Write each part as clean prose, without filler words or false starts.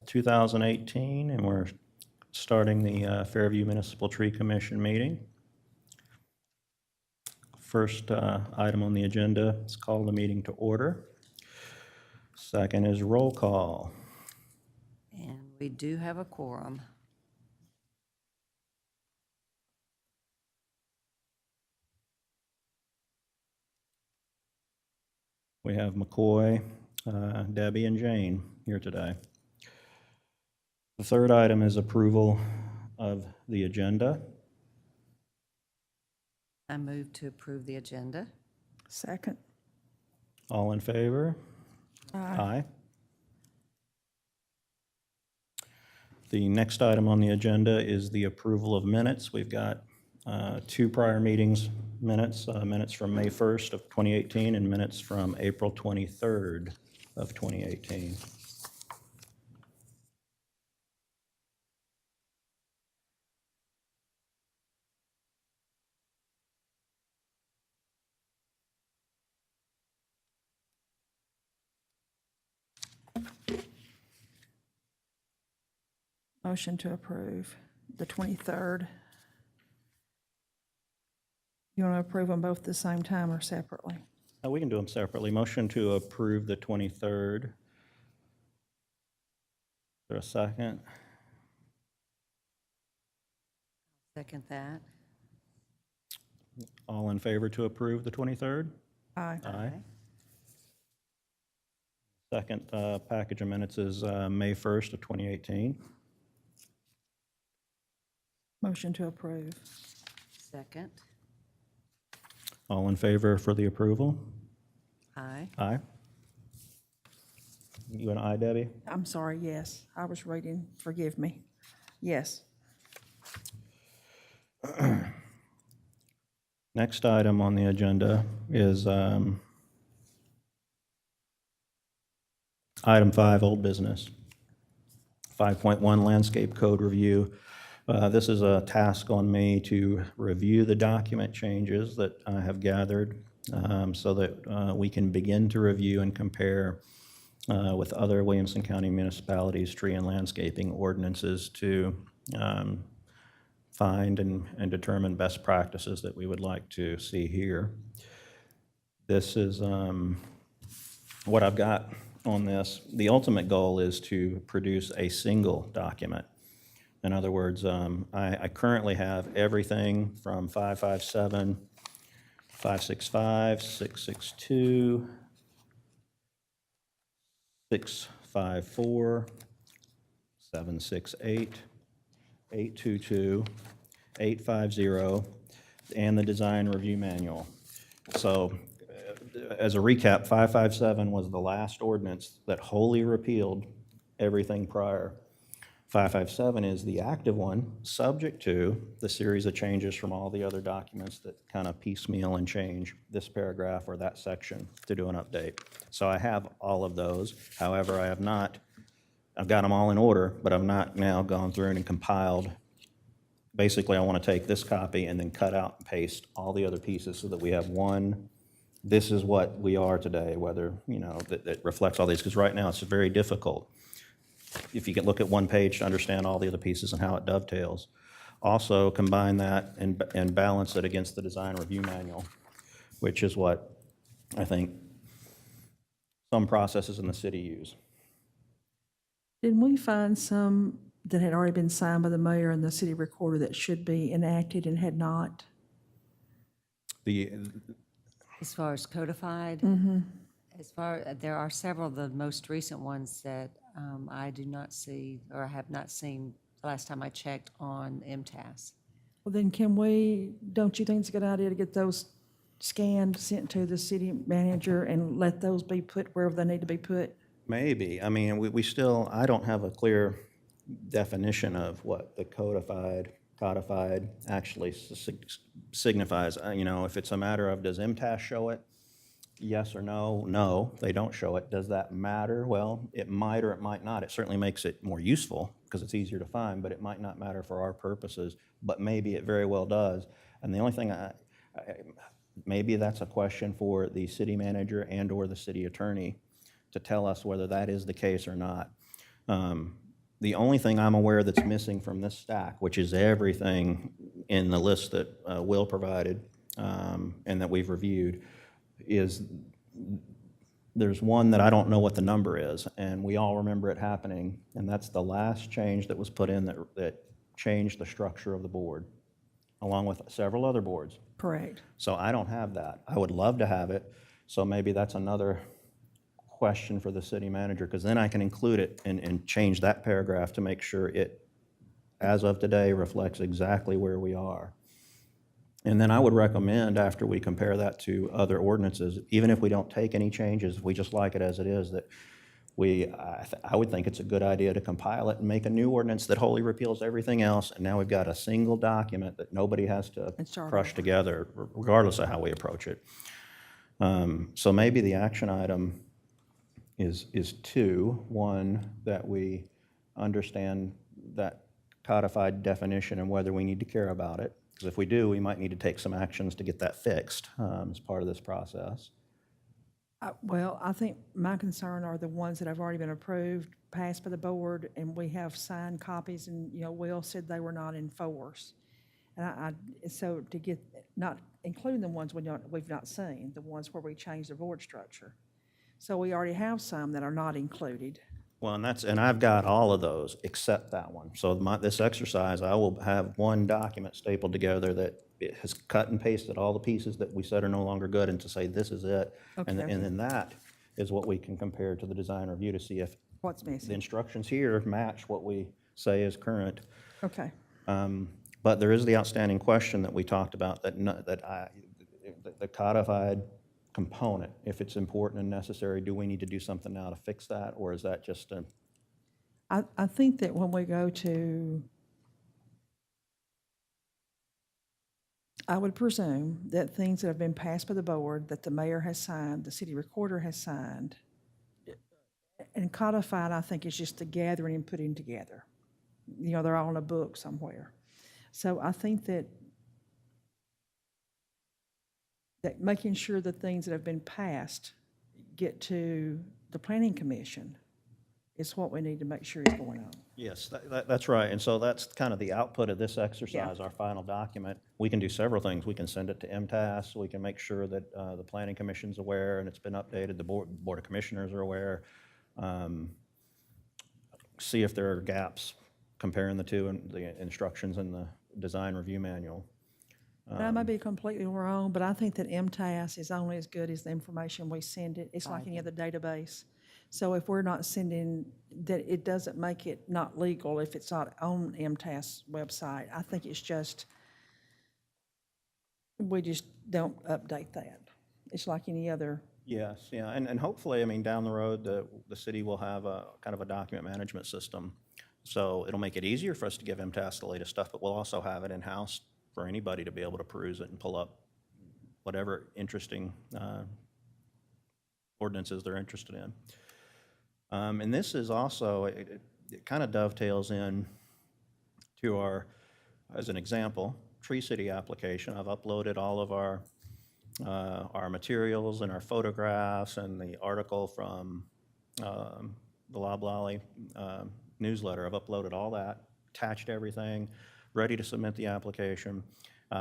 2018, and we're starting the Fairview Municipal Tree Commission meeting. First item on the agenda is call the meeting to order. Second is roll call. And we do have a quorum. We have McCoy, Debbie, and Jane here today. The third item is approval of the agenda. I move to approve the agenda. Second. All in favor? Aye. The next item on the agenda is the approval of minutes. We've got two prior meetings minutes, minutes from May 1st of 2018 and minutes from April 23rd of 2018. Motion to approve the 23rd. You want to approve them both at the same time or separately? We can do them separately. Motion to approve the 23rd. Is there a second? Second that. All in favor to approve the 23rd? Aye. Aye. Second package of minutes is May 1st of 2018. Motion to approve. Second. All in favor for the approval? Aye. Aye. You an aye, Debbie? I'm sorry, yes. I was reading, forgive me. Yes. Next item on the agenda is item 5, old business. 5.1 landscape code review. This is a task on me to review the document changes that I have gathered so that we can begin to review and compare with other Williamson County municipalities' tree and landscaping ordinances to find and determine best practices that we would like to see here. This is what I've got on this. The ultimate goal is to produce a single document. In other words, I currently have everything from 557, 565, 662, 654, 768, 822, 850, and the design review manual. So as a recap, 557 was the last ordinance that wholly repealed everything prior. 557 is the active one, subject to the series of changes from all the other documents that kind of piecemeal and change this paragraph or that section to do an update. So I have all of those. However, I've got them all in order, but I've not now gone through and compiled. Basically, I want to take this copy and then cut out and paste all the other pieces so that we have one. This is what we are today, whether, that reflects all these, because right now it's very difficult if you can look at one page to understand all the other pieces and how it dovetails. Also combine that and balance it against the design review manual, which is what I think some processes in the city use. Didn't we find some that had already been signed by the mayor and the city recorder that should be enacted and had not? As far as codified, there are several of the most recent ones that I do not see or have not seen the last time I checked on MTAS. Well, then don't you think it's a good idea to get those scanned, sent to the city manager and let those be put wherever they need to be put? Maybe. I mean, I don't have a clear definition of what the codified actually signifies. If it's a matter of does MTAS show it, yes or no? No, they don't show it. Does that matter? Well, it might or it might not. It certainly makes it more useful because it's easier to find, but it might not matter for our purposes, but maybe it very well does. And the only thing maybe that's a question for the city manager and or the city attorney to tell us whether that is the case or not. The only thing I'm aware that's missing from this stack, which is everything in the list that Will provided and that we've reviewed, is there's one that I don't know what the number is, and we all remember it happening, and that's the last change that was put in that changed the structure of the board, along with several other boards. Correct. So I don't have that. I would love to have it, so maybe that's another question for the city manager, because then I can include it and change that paragraph to make sure it, as of today, reflects exactly where we are. And then I would recommend, after we compare that to other ordinances, even if we don't take any changes, if we just like it as it is, that I would think it's a good idea to compile it and make a new ordinance that wholly repeals everything else, and now we've got a single document that nobody has to And start crush over. together, regardless of how we approach it. So maybe the action item is two. One, that we understand that codified definition and whether we need to care about it. Because if we do, we might need to take some actions to get that fixed as part of this process. Well, I think my concern are the ones that have already been approved, passed by the board, and we have signed copies, and, Will said they were not in force. And so to get, not including the ones we've not seen, the ones where we changed the board structure. So we already have some that are not included. Well, and I've got all of those except that one. So this exercise, I will have one document stapled together that it has cut and pasted all the pieces that we said are no longer good, and to say this is it. And Okay. then that is what we can compare to the design review to see if What's the missing? instructions here match what we say is current. Okay. But there is the outstanding question that we talked about, the codified component. If it's important and necessary, do we need to do something now to fix that, or is that just a? I think that when we go to, I would presume that things that have been passed by the board, that the mayor has signed, the city recorder has signed, and codified, I think, is just the gathering and putting together. They're all in a book somewhere. So I think that making sure the things that have been passed get to the planning commission is what we need to make sure is going on. Yes, that's right. And so that's kind of the output of this exercise, our final document. We can do several things. We can send it to MTAS. We can make sure that the planning commission's aware and it's been updated. The board of commissioners are aware. See if there are gaps, comparing the two and the instructions in the design review manual. And I may be completely wrong, but I think that MTAS is only as good as the information we send it. It's like any other database. So if we're not sending, that it doesn't make it not legal if it's not on MTAS website. I think it's just, we just don't update that. It's like any other. Yes, yeah, and hopefully, I mean, down the road, the city will have a kind of a document management system. So it'll make it easier for us to give MTAS the latest stuff, but we'll also have it in-house for anybody to be able to peruse it and pull up whatever interesting ordinances they're interested in. And this is also, it kind of dovetails in to our, as an example, Tree City application. I've uploaded all of our materials and our photographs and the article from the Loblolly newsletter. I've uploaded all that, attached everything, ready to submit the application.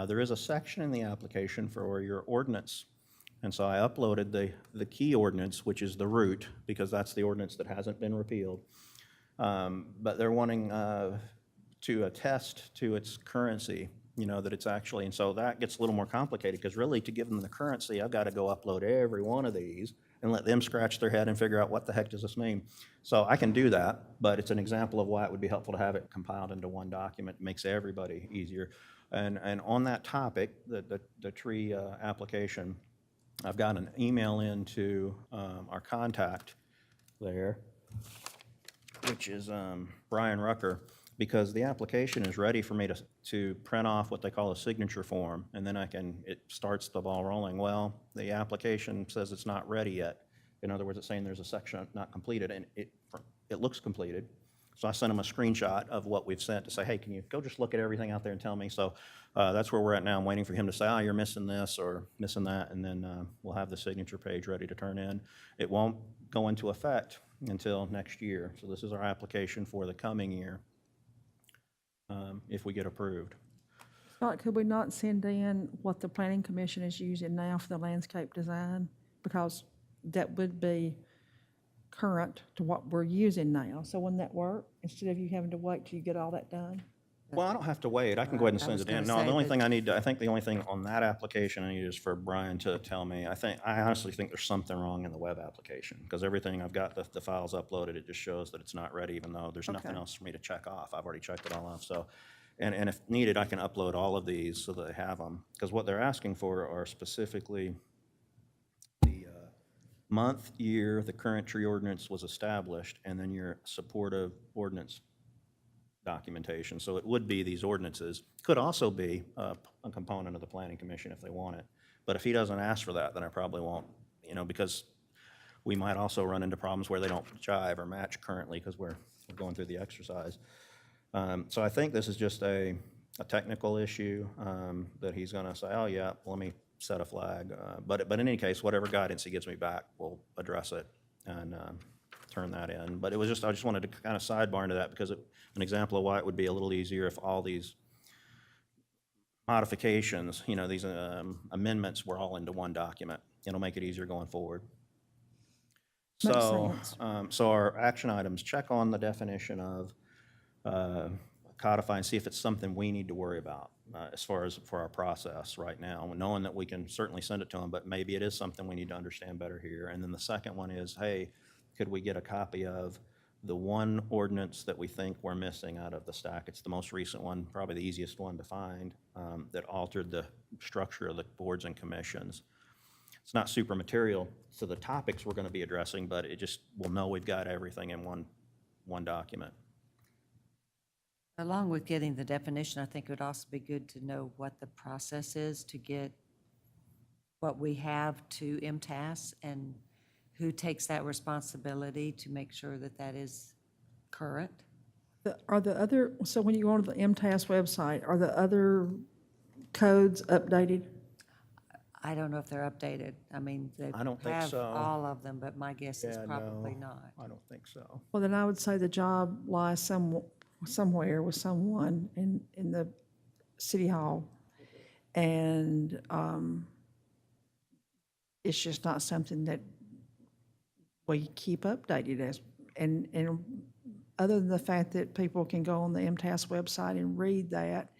There is a section in the application for your ordinance. And so I uploaded the key ordinance, which is the root, because that's the ordinance that hasn't been repealed. But they're wanting to attest to its currency, that it's actually, and so that gets a little more complicated, because really to give them the currency, I've got to go upload every one of these and let them scratch their head and figure out what the heck does this mean. So I can do that, but it's an example of why it would be helpful to have it compiled into one document. It makes everybody easier. And on that topic, the tree application, I've got an email into our contact there, which is Brian Rucker, because the application is ready for me to print off what they call a signature form, and then it starts the ball rolling. Well, the application says it's not ready yet. In other words, it's saying there's a section not completed, and it looks completed. So I sent him a screenshot of what we've sent to say, hey, can you go just look at everything out there and tell me? So that's where we're at now. I'm waiting for him to say, you're missing this or missing that, and then we'll have the signature page ready to turn in. It won't go into effect until next year. So this is our application for the coming year, if we get approved. Scott, could we not send in what the planning commission is using now for the landscape design? Because that would be current to what we're using now. So wouldn't that work, instead of you having to wait till you get all that done? Well, I don't have to wait. I can go ahead and I send was it in. gonna No, the say only that- thing I need to, I think the only thing on that application I need is for Brian to tell me. I honestly think there's something wrong in the web application, because everything, I've got the files uploaded, it just shows that it's not ready, even though there's nothing Okay. else for me to check off. I've already checked it all off, so. And if needed, I can upload all of these so that they have them, because what they're asking for are specifically the month, year, the current tree ordinance was established, and then your supportive ordinance documentation. So it would be these ordinances. Could also be a component of the planning commission if they want it. But if he doesn't ask for that, then I probably won't, because we might also run into problems where they don't jive or match currently because we're going through the exercise. So I think this is just a technical issue that he's going to say, oh, yeah, let me set a flag. But in any case, whatever guidance he gives me back, we'll address it and turn that in. But I just wanted to kind of sidebar into that because an example of why it would be a little easier if all these modifications, these amendments were all into one document. It'll make it easier going forward. Makes So, sense. so our action items, check on the definition of codify and see if it's something we need to worry about as far as for our process right now, knowing that we can certainly send it to them, but maybe it is something we need to understand better here. And then the second one is, hey, could we get a copy of the one ordinance that we think we're missing out of the stack? It's the most recent one, probably the easiest one to find, that altered the structure of the boards and commissions. It's not super material to the topics we're going to be addressing, but we'll know we've got everything in one document. Along with getting the definition, I think it would also be good to know what the process is to get what we have to MTS and who takes that responsibility to make sure that that is current. So when you go onto the MTS website, are the other codes updated? I don't know if they're updated. I mean, they I don't think have so. all of them, but my guess is Yeah, probably no. not. I don't think so. Well, then I would say the job lies somewhere with someone in the city hall. And it's just not something that we keep updated as. And other than the fact that people can go on the MTS website and read that,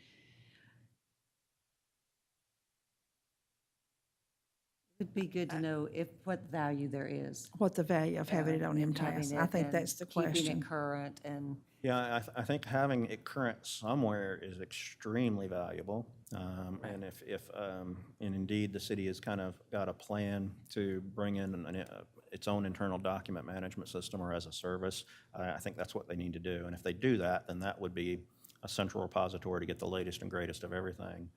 It'd be good to know what value there is. what the value of having it on and having MTS. it I think and that's the Keeping question. it current and, Yeah, I think having it current somewhere is extremely valuable. And and indeed, the city has kind of got a plan to bring in its own internal document management system or as a service. I think that's what they need to do. And if they do that, then that would be a central repository to get the latest and greatest of everything.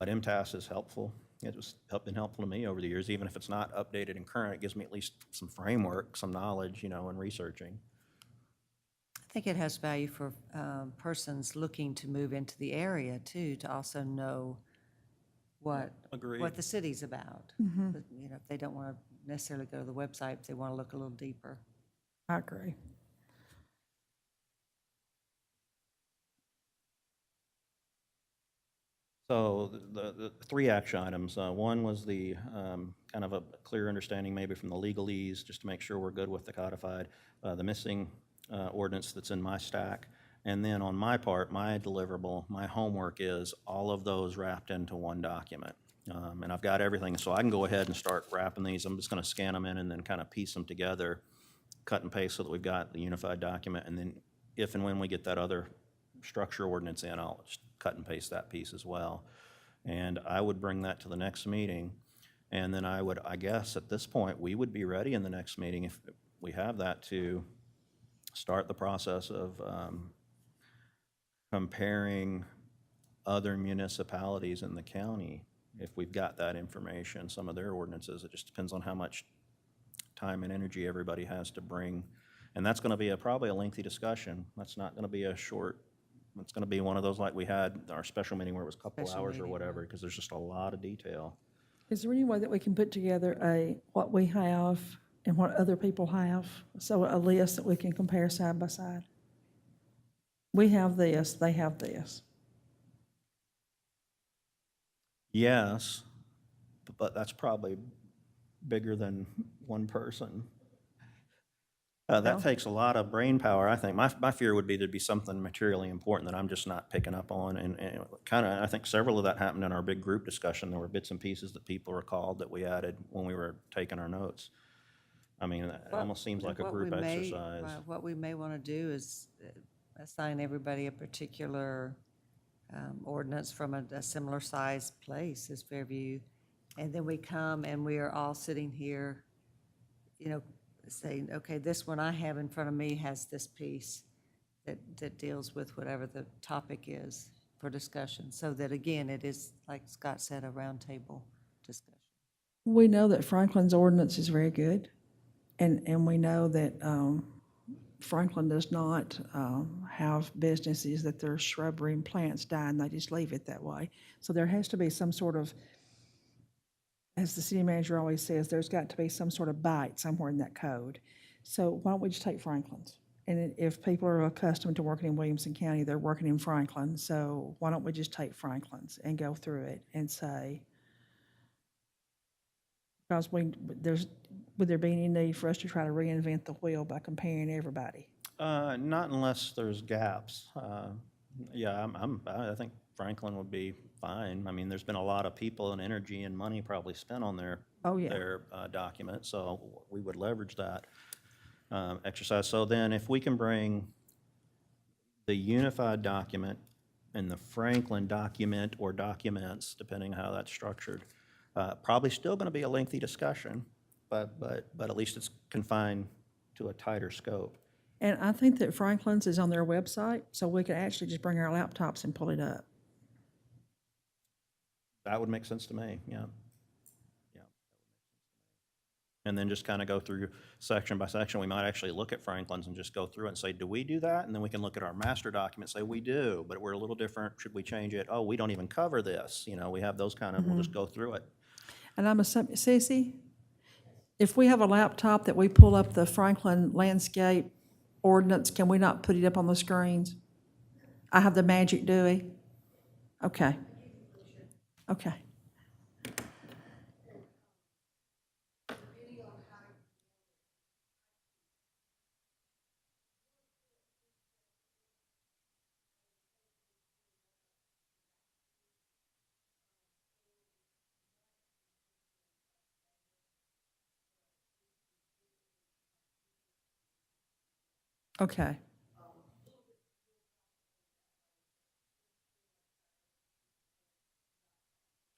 But MTS is helpful. It's been helpful to me over the years. Even if it's not updated and current, it gives me at least some framework, some knowledge, in researching. I think it has value for persons looking to move into the area too, to also know what Agreed. the city's about. But, if they don't want to necessarily go to the website, if they want to look a little deeper. I agree. So the three action items, one was the kind of a clear understanding maybe from the legalese, just to make sure we're good with the codified, the missing ordinance that's in my stack. And then on my part, my deliverable, my homework is all of those wrapped into one document. And I've got everything, so I can go ahead and start wrapping these. I'm just going to scan them in and then kind of piece them together, cut and paste so that we've got the unified document. And then if and when we get that other structure ordinance in, I'll just cut and paste that piece as well. And I would bring that to the next meeting. And then I guess at this point, we would be ready in the next meeting, if we have that, to start the process of comparing other municipalities in the county, if we've got that information, some of their ordinances. It just depends on how much time and energy everybody has to bring. And that's going to be probably a lengthy discussion. That's not going to be a short, it's going to be one of those like we had our special meeting where it was a couple Special hours or meeting, whatever, because there's just a lot of detail. Is there any way that we can put together what we have and what other people have? So a list that we can compare side by side? We have this, they have this. Yes, but that's probably bigger than one person. Well- That takes a lot of brain power, I think. My fear would be there'd be something materially important that I'm just not picking up on. And kind of, I think several of that happened in our big group discussion. There were bits and pieces that people recalled that we added when we were taking our notes. I mean, it almost seems like a What we group may- exercise. right, What we may want to do is assign everybody a particular ordinance from a similar sized place as Fairview. And then we come and we are all sitting here, you know, saying, okay, this one I have in front of me has this piece that deals with whatever the topic is for discussion. So that, again, it is, like Scott said, a roundtable discussion. We know that Franklin's ordinance is very good, and we know that Franklin does not have businesses that their shrubbery and plants die and they just leave it that way. So there has to be some sort of, as the city manager always says, there's got to be some sort of bite somewhere in that code. So why don't we just take Franklin's? And if people are accustomed to working in Williamson County, they're working in Franklin, so why don't we just take Franklin's and go through it and say, because would there be any need for us to try to reinvent the wheel by comparing everybody? Not unless there's gaps. Yeah, I think Franklin would be fine. I mean, there's been a lot of people and energy and money probably spent on their Oh, yeah. their document, so we would leverage that exercise. So then if we can bring the unified document and the Franklin document or documents, depending how that's structured, probably still going to be a lengthy discussion, but at least it's confined to a tighter scope. And I think that Franklin's is on their website, so we could actually just bring our laptops and pull it up. That would make sense to me, yeah. Yeah. And then just kind of go through section by section. We might actually look at Franklin's and just go through it and say, do we do that? And then we can look at our master document, say, we do, but we're a little different. Should we change it? Oh, we don't even cover this. You know, we have those kind of, we'll just go through it. And I'm assuming, Sissy, if we have a laptop that we pull up the Franklin landscape ordinance, can we not put it up on the screens? I have the Magic Dewey. Okay. Okay. Okay.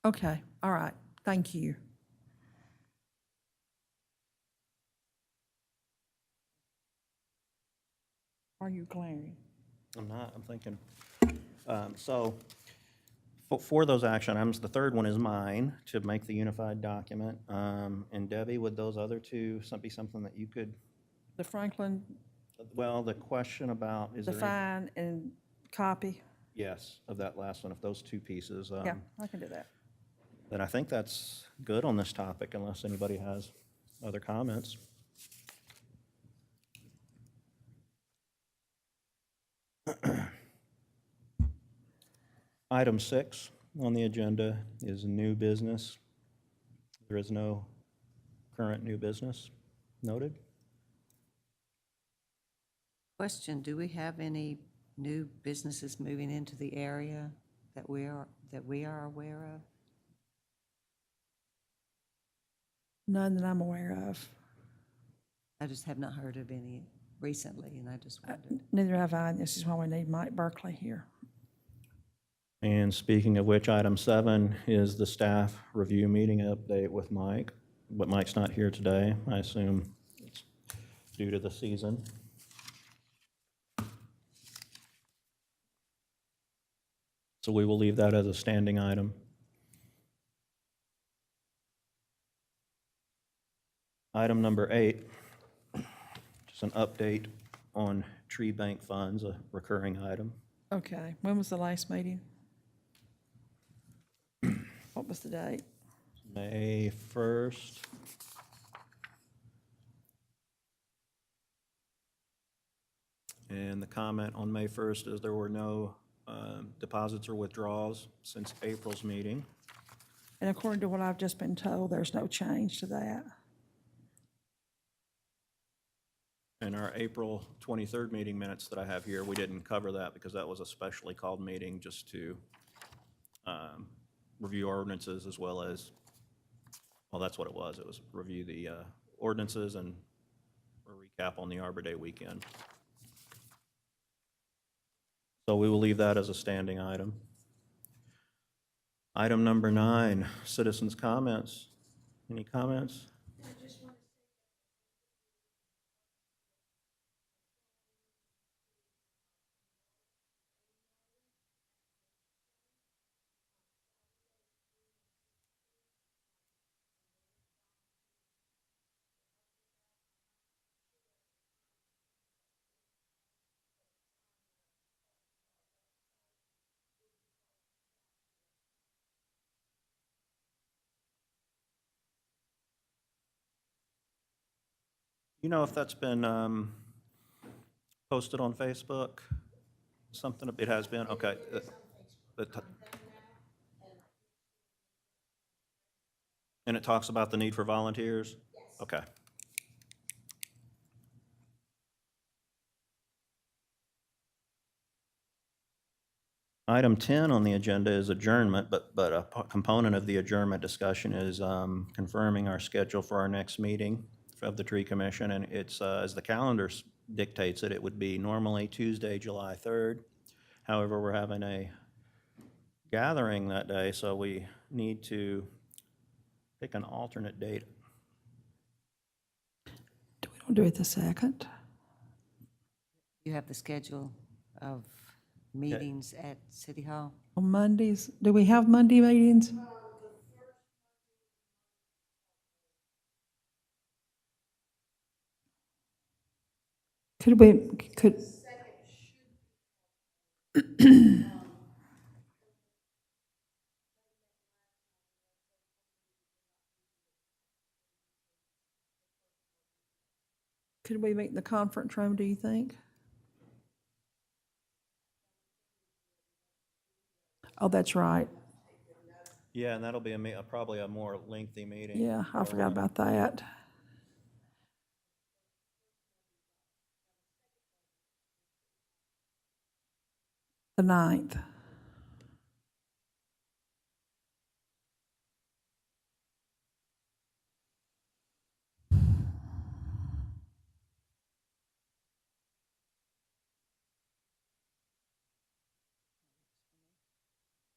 Okay, all right, thank you. Are you glaring? I'm not, I'm thinking. So for those action items, the third one is mine, to make the unified document. And Debbie, would those other two be something that you could, The Franklin, well, the question about, is there any? define and copy? Yes, of that last one, of those two pieces. Yeah, I can do that. Then I think that's good on this topic, unless anybody has other comments. Item 6 on the agenda is new business. There is no current new business noted. Question, do we have any new businesses moving into the area that we are aware of? None that I'm aware of. I just have not heard of any recently, and I just wondered. Neither have I, and this is why we need Mike Berkeley here. And speaking of which, item 7 is the staff review meeting update with Mike. But Mike's not here today. I assume it's due to the season. So we will leave that as a standing item. Item number 8, just an update on tree bank funds, a recurring item. Okay, when was the last meeting? What was the date? May 1st. And the comment on May 1st is there were no deposits or withdrawals since April's meeting. And according to what I've just been told, there's no change to that. In our April 23rd meeting minutes that I have here, we didn't cover that because that was a specially called meeting just to review ordinances as well as, well, that's what it was. It was review the ordinances and a recap on the Arbor Day weekend. So we will leave that as a standing item. Item number 9, citizens' comments. Any comments? You know if that's been posted on Facebook? Something, it has been? Okay. And it talks about the need for volunteers? Yes. Okay. Item 10 on the agenda is adjournment, but a component of the adjournment discussion is confirming our schedule for our next meeting of the Tree Commission, and it's, as the calendar dictates it, it would be normally Tuesday, July 3rd. However, we're having a gathering that day, so we need to pick an alternate date. We don't do it the 2nd. You have the schedule of meetings at City Hall? On Mondays, do we have Monday meetings? Could, could we meet in the conference room, do you think? Oh, that's right. Yeah, and that'll be probably a more lengthy meeting. Yeah, I forgot about that. The 9th.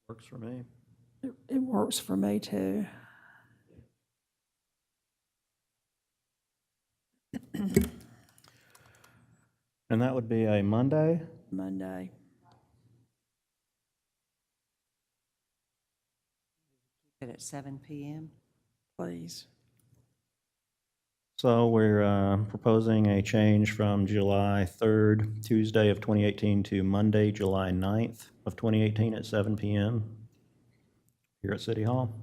Works for me. It works for me too. And that would be a Monday? Monday. Keep it at 7 p.m.? Please. So we're proposing a change from July 3rd, Tuesday of 2018 to Monday, July 9th of 2018 at 7 p.m. here at City Hall.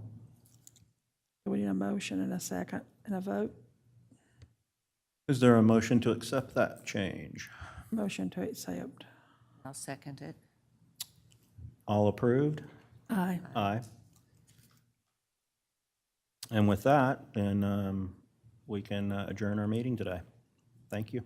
We need a motion and a second and a vote. Is there a motion to accept that change? Motion to accept. I'll second it. All approved? Aye. Aye. And with that, then we can adjourn our meeting today. Thank you.